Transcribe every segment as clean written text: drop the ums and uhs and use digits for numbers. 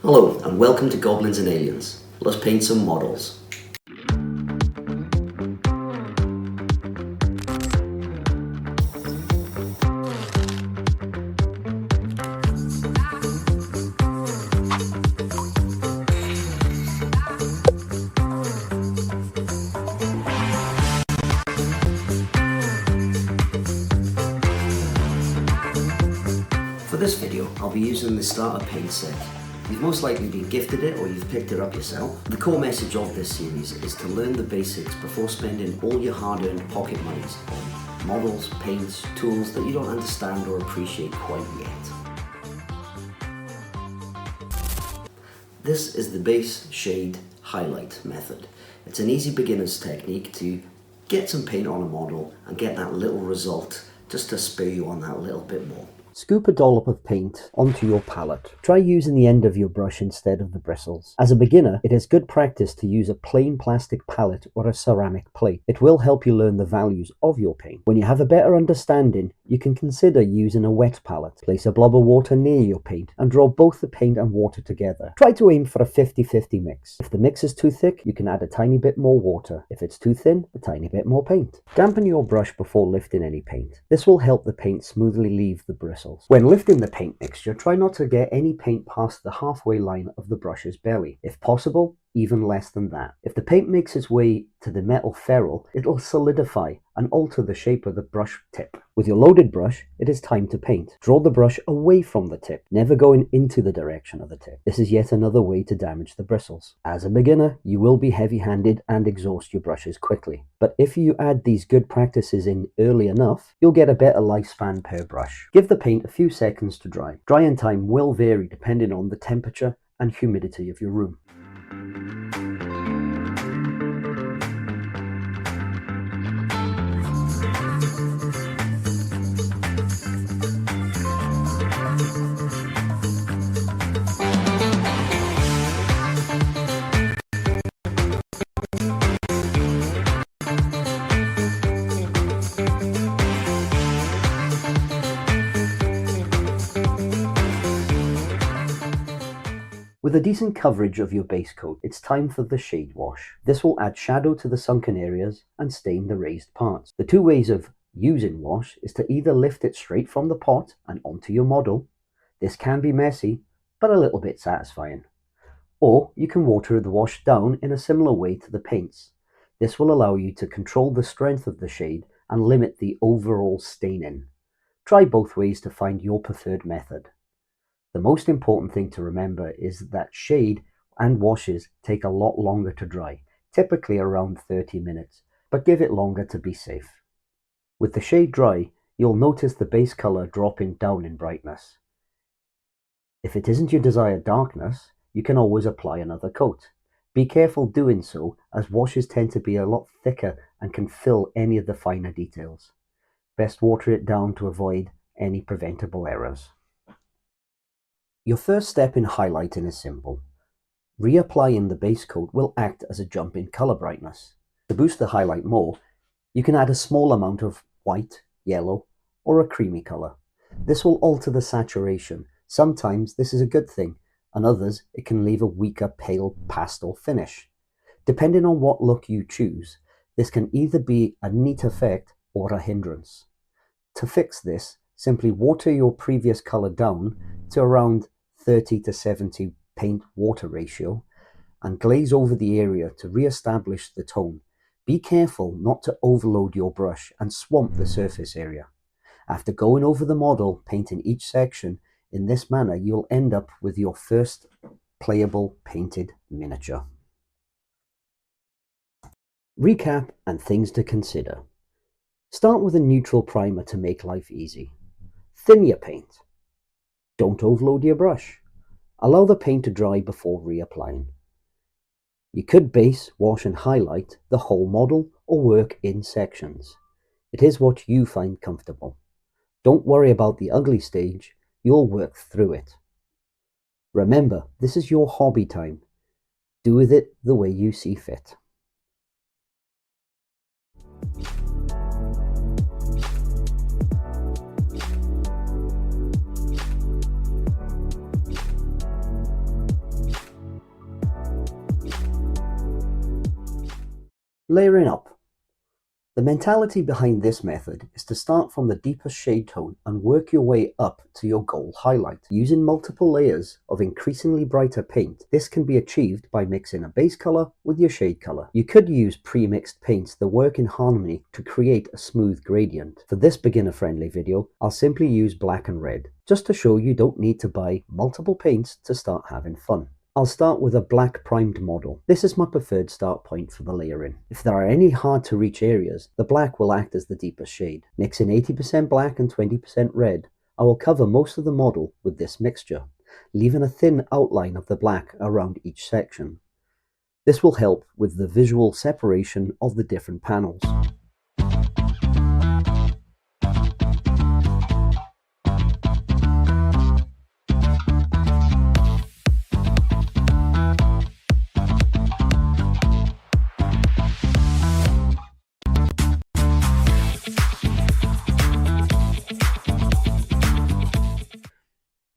Hello and welcome to Goblins and Aliens. Let's paint some models. For this video, I'll be using the starter paint set. You've most likely been gifted it or you've picked it up yourself. The core message of this series is to learn the basics before spending all your hard-earned pocket monies on models, paints, tools that you don't understand or appreciate quite yet. This is the base shade highlight method. It's an easy beginner's technique to get some paint on a model and get that little result just to spur you on that little bit more. Scoop a dollop of paint onto your palette. Try using the end of your brush instead of the bristles. As a beginner, it is good practice to use a plain plastic palette or a ceramic plate. It will help you learn the values of your paint. When you have a better understanding, you can consider using a wet palette. Place a blob of water near your paint and draw both the paint and water together. Try to aim for a 50-50 mix. If the mix is too thick, you can add a tiny bit more water. If it's too thin, a tiny bit more paint. Dampen your brush before lifting any paint. This will help the paint smoothly leave the bristles. When lifting the paint mixture, try not to get any paint past the halfway line of the brush's belly. If possible, even less than that. If the paint makes its way to the metal ferrule, it'll solidify and alter the shape of the brush tip. With your loaded brush, it is time to paint. Draw the brush away from the tip, never going into the direction of the tip. This is yet another way to damage the bristles. As a beginner, you will be heavy-handed and exhaust your brushes quickly. But if you add these good practices in early enough, you'll get a better lifespan per brush. Give the paint a few seconds to dry. Drying time will vary depending on the temperature and humidity of your room. With a decent coverage of your base coat, it's time for the shade wash. This will add shadow to the sunken areas and stain the raised parts. The two ways of using wash is to either lift it straight from the pot and onto your model. This can be messy, but a little bit satisfying. Or you can water the wash down in a similar way to the paints. This will allow you to control the strength of the shade and limit the overall staining. Try both ways to find your preferred method. The most important thing to remember is that shade and washes take a lot longer to dry, typically around 30 minutes, but give it longer to be safe. With the shade dry, you'll notice the base color dropping down in brightness. If it isn't your desired darkness, you can always apply another coat. Be careful doing so, as washes tend to be a lot thicker and can fill any of the finer details. Best water it down to avoid any preventable errors. Your first step in highlighting is simple. Reapplying the base coat will act as a jump in color brightness. To boost the highlight more, you can add a small amount of white, yellow, or a creamy color. This will alter the saturation. Sometimes this is a good thing, and others it can leave a weaker pale pastel finish. Depending on what look you choose, this can either be a neat effect or a hindrance. To fix this, simply water your previous color down to around 30 to 70 paint water ratio and glaze over the area to re-establish the tone. Be careful not to overload your brush and swamp the surface area. After going over the model, painting each section in this manner, you'll end up with your first playable painted miniature. Recap and things to consider. Start with a neutral primer to make life easy. Thin your paint. Don't overload your brush. Allow the paint to dry before reapplying. You could base, wash and highlight the whole model or work in sections. It is what you find comfortable. Don't worry about the ugly stage, you'll work through it. Remember, this is your hobby time. Do with it the way you see fit. Layering up. The mentality behind this method is to start from the deepest shade tone and work your way up to your goal highlight. Using multiple layers of increasingly brighter paint, this can be achieved by mixing a base color with your shade color. You could use pre-mixed paints that work in harmony to create a smooth gradient. For this beginner-friendly video, I'll simply use black and red, just to show you don't need to buy multiple paints to start having fun. I'll start with a black primed model. This is my preferred start point for the layering. If there are any hard to reach areas, the black will act as the deepest shade. Mixing 80% black and 20% red, I will cover most of the model with this mixture, leaving a thin outline of the black around each section. This will help with the visual separation of the different panels.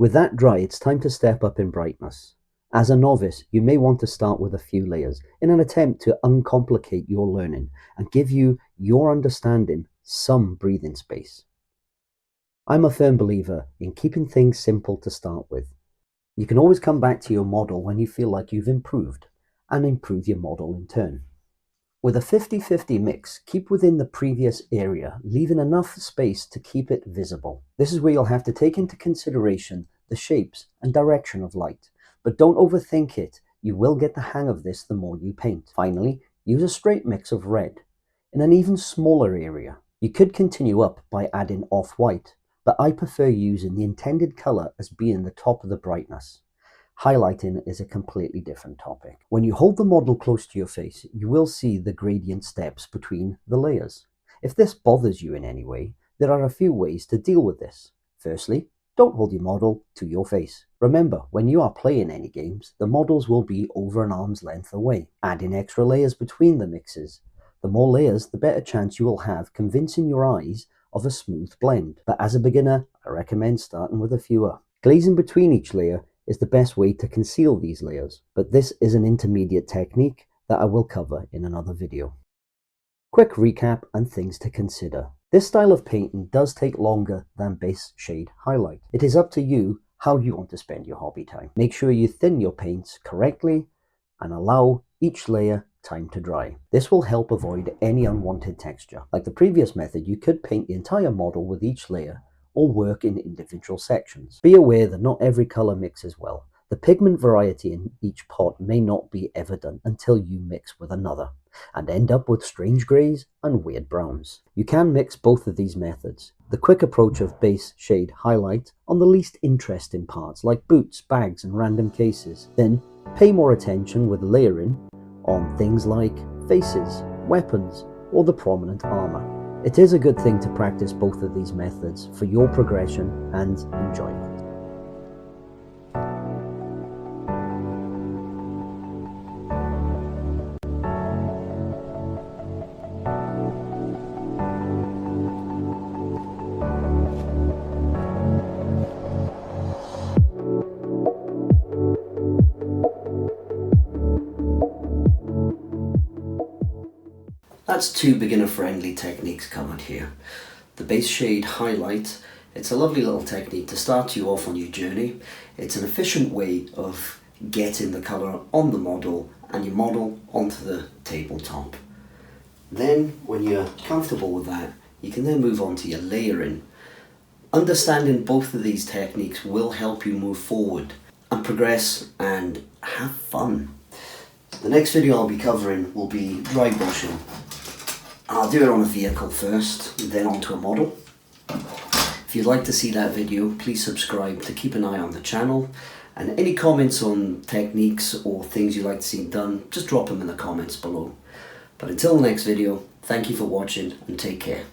With that dry, it's time to step up in brightness. As a novice, you may want to start with a few layers in an attempt to uncomplicate your learning and give you your understanding some breathing space. I'm a firm believer in keeping things simple to start with. You can always come back to your model when you feel like you've improved, and improve your model in turn. With a 50-50 mix, keep within the previous area, leaving enough space to keep it visible. This is where you'll have to take into consideration the shapes and direction of light, but don't overthink it. You will get the hang of this the more you paint. Finally, use a straight mix of red in an even smaller area. You could continue up by adding off-white, but I prefer using the intended color as being the top of the brightness. Highlighting is a completely different topic. When you hold the model close to your face, you will see the gradient steps between the layers. If this bothers you in any way, there are a few ways to deal with this. Firstly, don't hold your model to your face. Remember, when you are playing any games, the models will be over an arm's length away. Adding extra layers between the mixes. The more layers, the better chance you will have convincing your eyes of a smooth blend. But as a beginner, I recommend starting with a fewer. Glazing between each layer is the best way to conceal these layers, but this is an intermediate technique that I will cover in another video. Quick recap and things to consider. This style of painting does take longer than base shade highlight. It is up to you how you want to spend your hobby time. Make sure you thin your paints correctly and allow each layer time to dry. This will help avoid any unwanted texture. Like the previous method, you could paint the entire model with each layer or work in individual sections. Be aware that not every color mixes well. The pigment variety in each pot may not be evident until you mix with another, and end up with strange grays and weird browns. You can mix both of these methods. The quick approach of base shade highlight on the least interesting parts like boots, bags and random cases. Then pay more attention with layering on things like faces, weapons or the prominent armor. It is a good thing to practice both of these methods for your progression and enjoyment. That's two beginner-friendly techniques covered here. The base shade highlight, it's a lovely little technique to start you off on your journey. It's an efficient way of getting the colour on the model and your model onto the tabletop. Then, when you're comfortable with that, you can then move on to your layering. Understanding both of these techniques will help you move forward and progress and have fun. The next video I'll be covering will be dry brushing. I'll do it on a vehicle first, then onto a model. If you'd like to see that video, please subscribe to keep an eye on the channel. And any comments on techniques or things you'd like to see done, just drop them in the comments below. But until the next video, thank you for watching and take care.